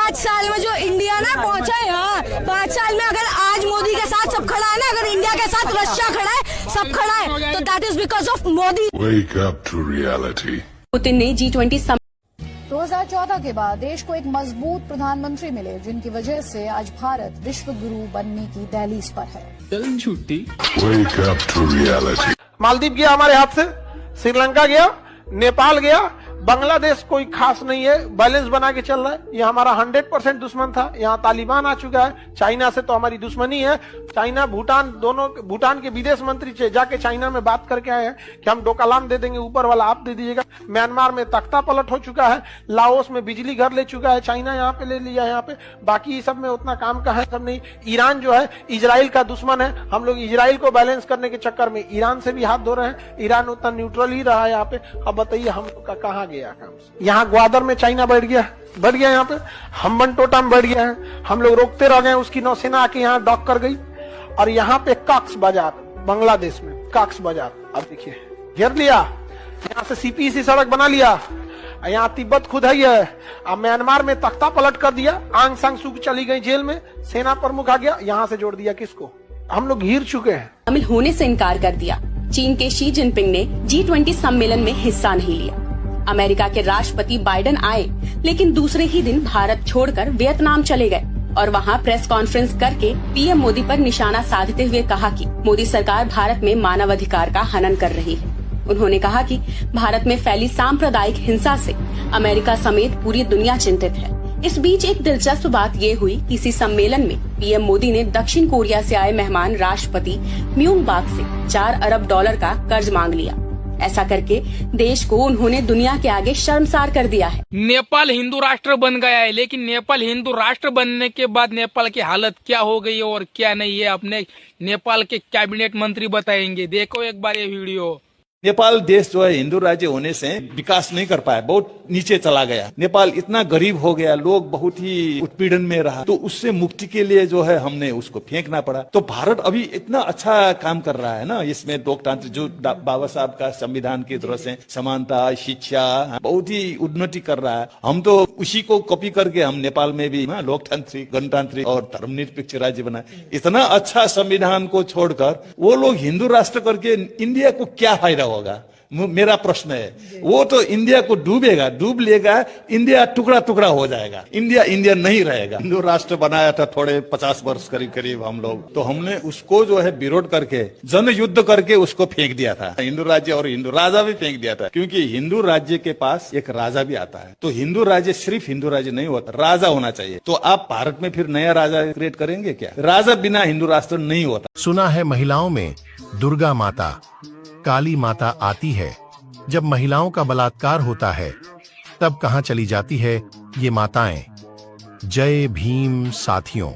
5 साल में जो इंडिया ना पहुंचा है, हाँ 5 साल में अगर आज मोदी के साथ सब खड़ा है ना, अगर इंडिया के साथ रशिया खड़ा है, सब खड़ा है, तो that is because of Modi. Wake up to reality. Putin ने G20 2014 के बाद देश को एक मजबूत प्रधानमंत्री मिले, जिनकी वजह से आज भारत विश्व गुरु बनने की दहलीज पर है। Wake up to reality. Maldives गया हमारे हाथ से, श्रीलंका गया, नेपाल गया, बांग्लादेश कोई खास नहीं है, बैलेंस बना के चल रहा है। ये हमारा 100% दुश्मन था, यहाँ तालिबान आ चुका है। चाइना से तो हमारी दुश्मनी है। चाइना भूटान दोनों, भूटान के विदेश मंत्री जाके चाइना में बात करके आए हैं कि हम डोकलाम दे देंगे, ऊपर वाला आप दे दीजिएगा। म्यांमार में तख्ता पलट हो चुका है, लाओस में बिजली घर ले चुका है, चाइना यहाँ पे ले लिया है। यहाँ पे बाकी सब में उतना काम का है सब नहीं। ईरान जो है इजराइल का दुश्मन है, हम लोग इजराइल को बैलेंस करने के चक्कर में ईरान से भी हाथ धो रहे हैं। ईरान उतना न्यूट्रल ही रहा है यहाँ पे। अब बताइए हम लोग का कहाँ गया काम। यहाँ ग्वादर में चाइना बैठ गया यहाँ पे, हम्बन टोटा में बैठ गया है। हम लोग रोकते रह गए, उसकी नौसेना आके यहाँ डॉक कर गई। और यहाँ पे कॉक्स बाजार, बांग्लादेश में कॉक्स बाजार, अब देखिए घेर लिया। यहाँ से सीपीसी सड़क बना लिया, यहाँ तिब्बत खुद है। अब म्यांमार में तख्ता पलट कर दिया, आंग सांग सू चली गई जेल में, सेना प्रमुख आ गया, यहाँ से जोड़ दिया किसको। हम लोग घिर चुके हैं। शामिल होने से इनकार कर दिया। चीन के शी जिनपिंग ने G20 सम्मेलन में हिस्सा नहीं लिया। अमेरिका के राष्ट्रपति बाइडेन आए, लेकिन दूसरे ही दिन भारत छोड़कर वियतनाम चले गए और वहां प्रेस कॉन्फ्रेंस करके पीएम मोदी पर निशाना साधते हुए कहा कि मोदी सरकार भारत में मानवाधिकार का हनन कर रही है। उन्होंने कहा कि भारत में फैली सांप्रदायिक हिंसा से अमेरिका समेत पूरी दुनिया चिंतित है। इस बीच एक दिलचस्प बात ये हुई, इसी सम्मेलन में पीएम मोदी ने दक्षिण कोरिया से आए मेहमान राष्ट्रपति म्यूंग बाक से $4 अरब का कर्ज मांग लिया। ऐसा करके देश को उन्होंने दुनिया के आगे शर्मसार कर दिया है। नेपाल हिंदू राष्ट्र बन गया है, लेकिन नेपाल हिंदू राष्ट्र बनने के बाद नेपाल की हालत क्या हो गई और क्या नहीं है, अपने नेपाल के कैबिनेट मंत्री बताएंगे। देखो एक बार ये वीडियो। नेपाल देश जो है हिंदू राज्य होने से विकास नहीं कर पाया, बहुत नीचे चला गया। नेपाल इतना गरीब हो गया, लोग बहुत ही उत्पीड़न में रहा, तो उससे मुक्ति के लिए जो है हमने उसको फेंकना पड़ा। तो भारत अभी इतना अच्छा काम कर रहा है ना, इसमें लोकतंत्र जो बाबा साहब का संविधान की तरह से समानता, शिक्षा, बहुत ही उन्नति कर रहा है। हम तो उसी को कॉपी करके हम नेपाल में भी लोकतांत्रिक, गणतांत्रिक और धर्मनिरपेक्ष राज्य बनाए। इतना अच्छा संविधान को छोड़कर वो लोग हिंदू राष्ट्र करके इंडिया को क्या फायदा होगा, मेरा प्रश्न है। वो तो इंडिया को डूब लेगा, इंडिया टुकड़ा टुकड़ा हो जाएगा, इंडिया नहीं रहेगा। हिंदू राष्ट्र बनाया था थोड़े 50 वर्ष करीब हम लोग, तो हमने उसको जो है विरोध करके जन युद्ध करके उसको फेंक दिया था। हिंदू राज्य और हिंदू राजा भी फेंक दिया था, क्योंकि हिंदू राज्य के पास एक राजा भी आता है। तो हिंदू राज्य सिर्फ हिंदू राज्य नहीं होता, राजा होना चाहिए। तो आप भारत में फिर नया राजा क्रिएट करेंगे क्या? राजा बिना हिंदू राष्ट्र नहीं होता। सुना है महिलाओं में दुर्गा माता, काली माता आती है। जब महिलाओं का बलात्कार होता है तब कहाँ चली जाती है ये माताएं? जय भीम साथियों।